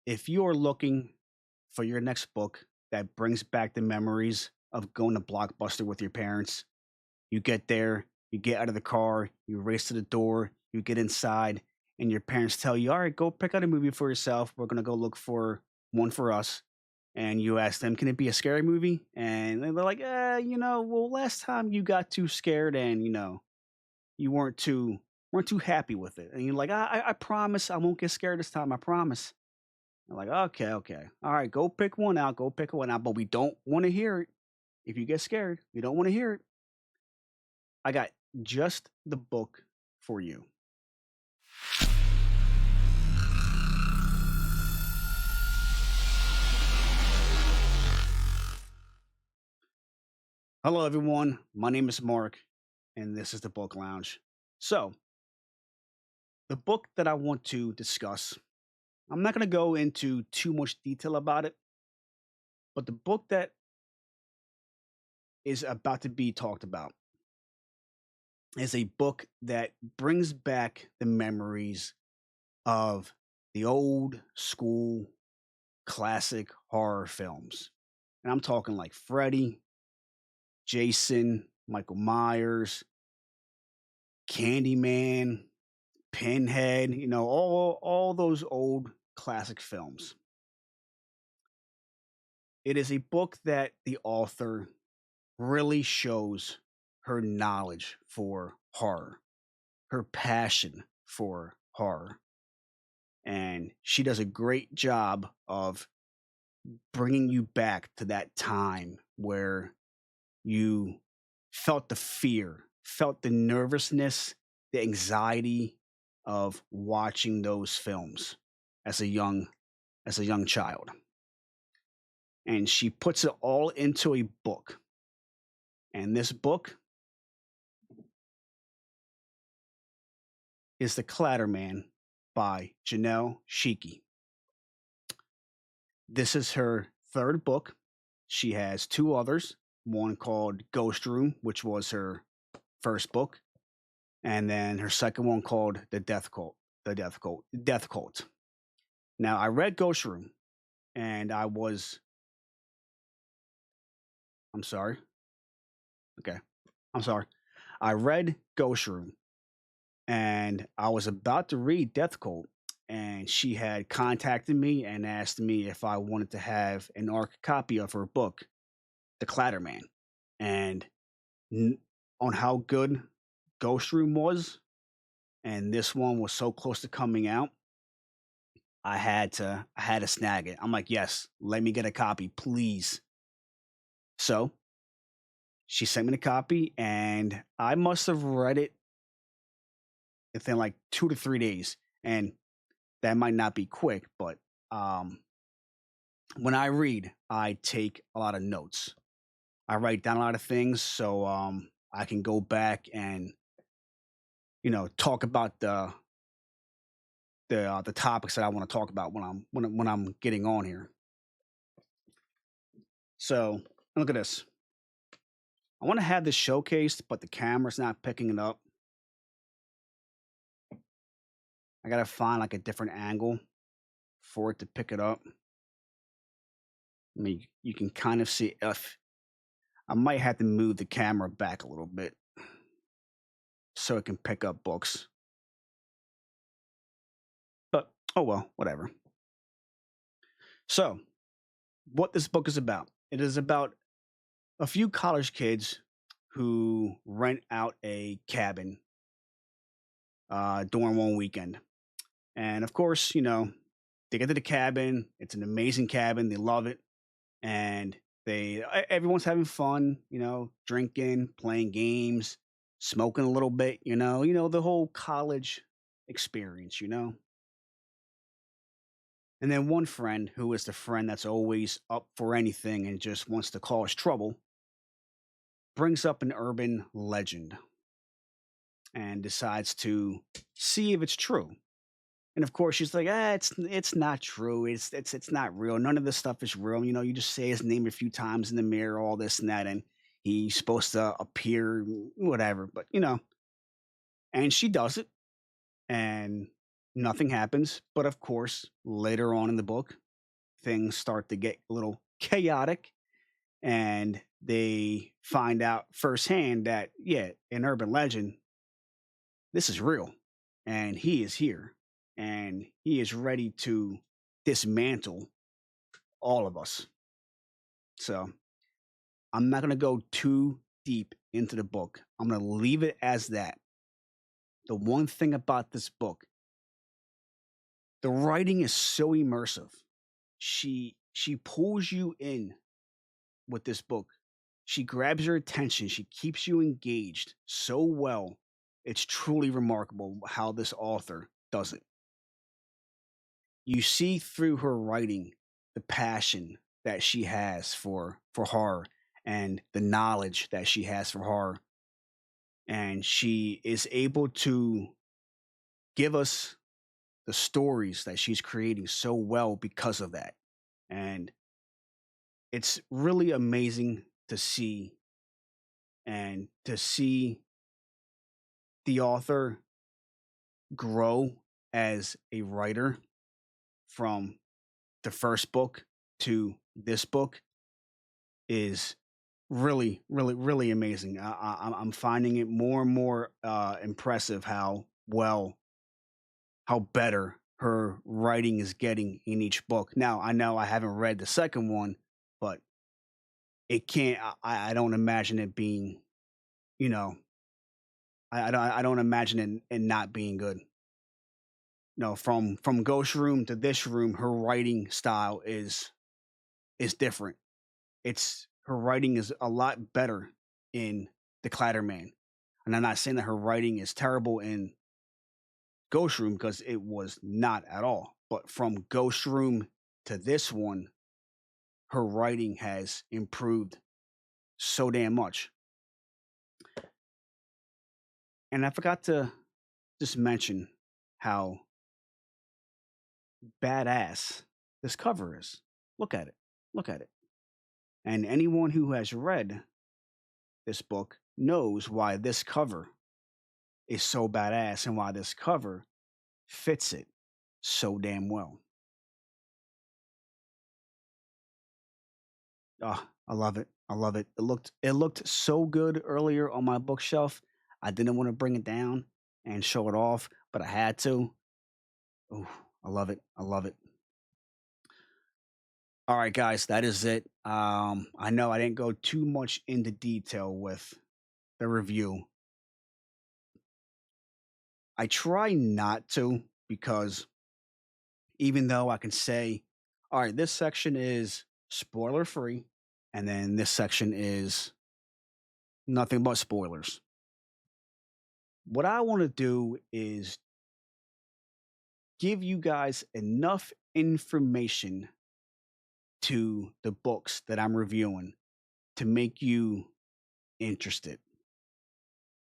If you are looking for your next book that brings back the memories of going to Blockbuster with your parents, you get there, you get out of the car, you race to the door, you get inside, and your parents tell you, "All right, go pick out a movie for yourself. We're going to go look for one for us." And you ask them, "Can it be a scary movie?" And they're like, well, last time you got too scared and, you weren't too happy with it." And you're like, I promise I won't get scared this time. I promise." I'm like, "Okay, okay. All right, go pick one out. Go pick one out. But we don't want to hear it. If you get scared, we don't want to hear it." I got just the book for you. Hello, everyone. My name is Mark, and this is the Book Lounge. So, the book that I want to discuss, I'm not going to go into too much detail about it, but the book that is about to be talked about is a book that brings back the memories of the old school classic horror films. And I'm talking like Freddy, Jason, Michael Myers, Candyman, Pinhead, all those old classic films. It is a book that the author really shows her knowledge for horror, her passion for horror. And she does a great job of bringing you back to that time where you felt the fear, felt the nervousness, the anxiety of watching those films as a young child. And she puts it all into a book. And this book is The Clatter Man by Janelle Schiecke. This is her third book. She has two others, one called Ghost Room, which was her first book, and then her second one called The Death Cult. Death Cult. Now, I read Ghost Room, and I'm sorry. Okay, I'm sorry. I read Ghost Room, and I was about to read Death Cult, and she had contacted me and asked me if I wanted to have an ARC copy of her book, The Clatterman, and n- on how good Ghost Room was, and this one was so close to coming out, I had to snag it. I'm like, yes, let me get a copy, please. So she sent me the copy, and I must have read it within like 2 to 3 days. And that might not be quick, but um, when I read, I take a lot of notes. I write down a lot of things so I can go back and talk about the topics that I want to talk about when I'm getting on here. So look at this. I want to have this showcased, but the camera's not picking it up. I gotta find like a different angle for it to pick it up. I mean, you can kind of see if I might have to move the camera back a little bit so it can pick up books. But oh well, whatever. So, what this book is about? It is about a few college kids who rent out a cabin during one weekend. And of course, they get to the cabin. It's an amazing cabin. They love it. And everyone's having fun, drinking, playing games, smoking a little bit, the whole college experience. And then one friend who is the friend that's always up for anything and just wants to cause trouble brings up an urban legend and decides to see if it's true. And of course, she's like, it's not true. It's not real. None of this stuff is real. You just say his name a few times in the mirror, all this and that, and he's supposed to appear, whatever. But and she does it, and Nothing happens, but of course, later on in the book, things start to get a little chaotic, and they find out firsthand that, yeah, an urban legend, this is real, and he is here, and he is ready to dismantle all of us. So I'm not going to go too deep into the book. I'm going to leave it as that. The one thing about this book, the writing is so immersive. She pulls you in with this book. She grabs your attention. She keeps you engaged so well. It's truly remarkable how this author does it. You see through her writing the passion that she has for horror, and the knowledge that she has for horror, and she is able to give us the stories that she's creating so well because of that. And it's really amazing to see, and to see the author grow as a writer from the first book to this book is really, really, really amazing. I'm finding it more and more impressive how well, how better her writing is getting in each book. Now, I know I haven't read the second one, but it can't. I don't imagine it being, you know, I don't imagine it not being good. No, from Ghost Room to this room, her writing style is different. It's Her writing is a lot better in the Clatter Man, and I'm not saying that her writing is terrible in Ghost Room, because it was not at all. But from Ghost Room to this one, her writing has improved so damn much. And I forgot to just mention how badass this cover is. Look at it. Look at it. And anyone who has read this book knows why this cover is so badass, and why this cover fits it so damn well. Oh, I love it. I love it. It looked so good earlier on my bookshelf. I didn't want to bring it down and show it off, but I had to. Oh, I love it. I love it. All right, guys, that is it. I know I didn't go too much into detail with the review. I try not to, because even though I can say, all right, this section is spoiler free, and then this section is nothing but spoilers. What I want to do is give you guys enough information to the books that I'm reviewing to make you interested,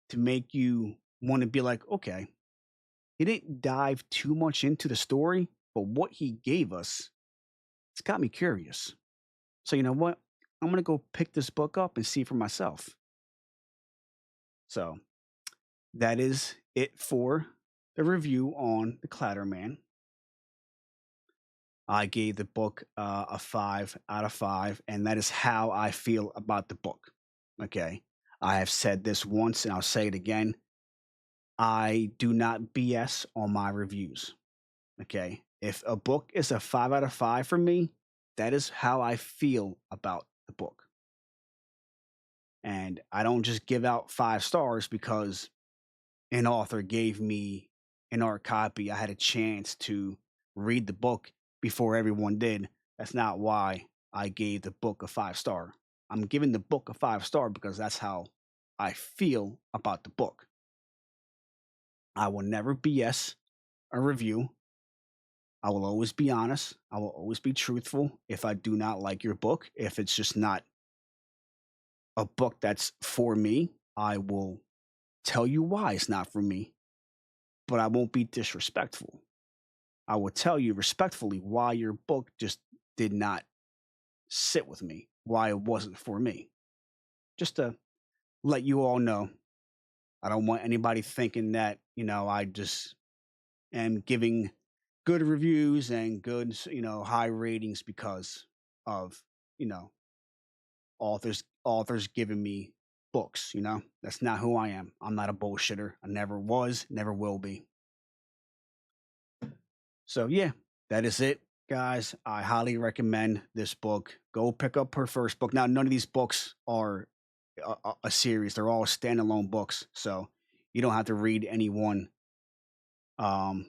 to make you want to be like, okay, he didn't dive too much into the story, but what he gave us, it's got me curious. So, you know what? I'm going to go pick this book up and see for myself. So, that is it for the review on The Clatterman. I gave the book a 5 out of 5, and that is how I feel about the book. Okay. I have said this once, and I'll say it again. I do not BS on my reviews. Okay. If a book is a 5 out of 5 for me, that is how I feel about the book. And I don't just give out 5 stars because an author gave me an art copy. I had a chance to read the book before everyone did. That's not why I gave the book a 5 star. I'm giving the book a 5 star because that's how I feel about the book. I will never BS a review. I will always be honest. I will always be truthful. If I do not like your book, if it's just not a book that's for me, I will tell you why it's not for me, but I won't be disrespectful. I will tell you respectfully why your book just did not sit with me, why it wasn't for me. Just to let you all know. I don't want anybody thinking that, I just am giving good reviews and good, high ratings because of, you know, authors giving me books. That's not who I am. I'm not a bullshitter. I never was, never will be. So yeah, that is it, guys. I highly recommend this book. Go pick up her first book. Now, none of these books are a series. They're all standalone books, so you don't have to read any one, um,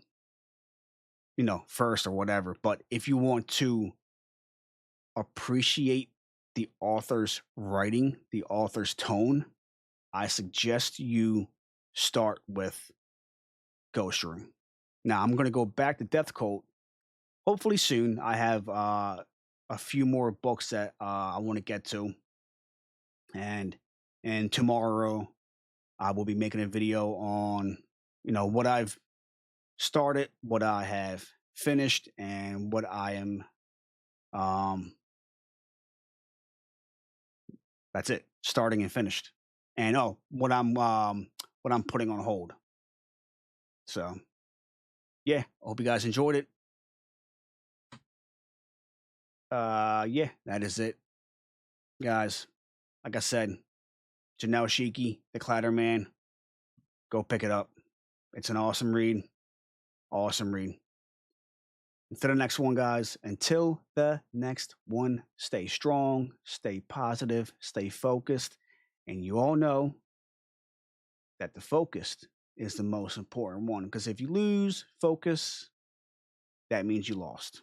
first or whatever. But if you want to appreciate the author's writing, the author's tone, I suggest you start with Ghost Room. Now, I'm going to go back to Death Coat hopefully soon. I have a few more books that I want to get to, and tomorrow I will be making a video on what I've started, what I have finished, and what I am. Um, that's it, starting and finished, and what I'm putting on hold. So yeah, I hope you guys enjoyed it. Yeah, that is it, guys. Like I said, Janelle Schiecke, the Clatter Man. Go pick it up. It's an awesome read. Awesome read. Until the next one, guys. Until the next one, stay strong, stay positive, stay focused. And you all know that the focused is the most important one. Because if you lose focus, that means you lost.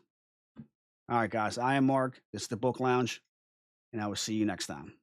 All right, guys. I am Mark. This is the Book Lounge. And I will see you next time.